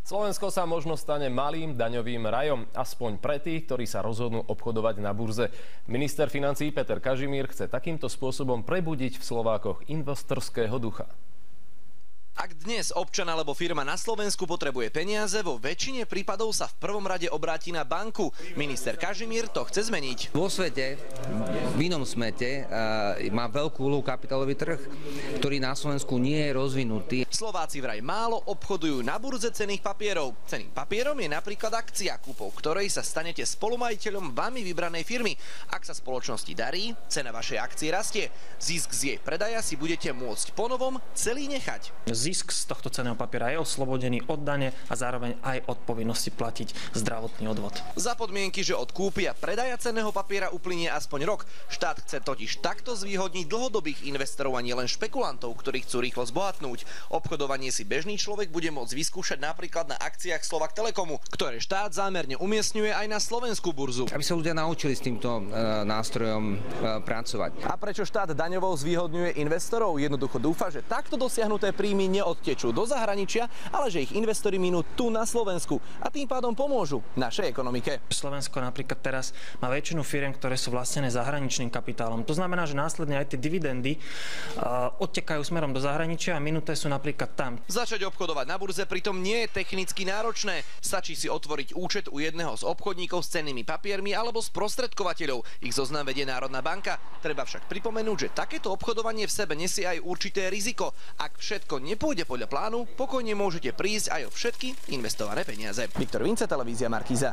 Slovensko sa možno stane malým daňovým rajom, aspoň pre tých, ktorí sa rozhodnú obchodovať na burze. Minister financií Peter Kažimír chce takýmto spôsobom prebudiť v Slovákoch investorského ducha. Ak dnes občan alebo firma na Slovensku potrebuje peniaze, vo väčšine prípadov sa v prvom rade obráti na banku. Minister Kažimír to chce zmeniť. Vo svete, v inom svete, má veľkú úlohu kapitálový trh, ktorý na Slovensku nie je rozvinutý. Slováci vraj málo obchodujú na burze cenných papierov. Cenným papierom je napríklad akcia, kúpou ktorej sa stanete spolumajiteľom vami vybranej firmy. Ak sa spoločnosti darí, cena vašej akcie rastie. Zisk z jej predaja si budete môcť ponovom celý nechať. Zisk z tohto cenného papiera je oslobodený od dane a zároveň aj od povinnosti platiť zdravotný odvod. Za podmienky, že od kúpy a predaja cenného papiera uplynie aspoň rok. Štát chce totiž takto zvýhodniť dlhodobých investorov a nielen špekulantov, ktorí chcú rýchlo zbohatnúť. Obchodovanie si bežný človek bude môcť vyskúšať napríklad na akciách Slovak Telekomu, ktoré štát zámerne umiestňuje aj na slovenskú burzu. Aby sa ľudia naučili s týmto nástrojom pracovať. A prečo štát daňovo zvýhodňuje investorov? Jednoducho dúfa, že takto dosiahnuté príjmy neodtečú do zahraničia, ale že ich investori minú tu na Slovensku a tým pádom pomôžu našej ekonomike. Slovensko napríklad teraz má väčšinu firiem, ktoré sú vlastnené zahraničným kapitálom. To znamená, že následne aj tie dividendy odtekajú smerom do zahraničia a minuté sú napríklad tam. Začať obchodovať na burze pritom nie je technicky náročné. Stačí si otvoriť účet u jedného z obchodníkov s cennými papiermi alebo sprostredkovateľov. Ich zoznam vedie Národná banka. Treba však pripomenúť, že takéto obchodovanie v sebe nesie aj určité riziko. Ak všetko nepôjde podľa plánu, pokojne môžete prísť aj o všetky investované peniaze. Viktor Vince, televízia Markíza.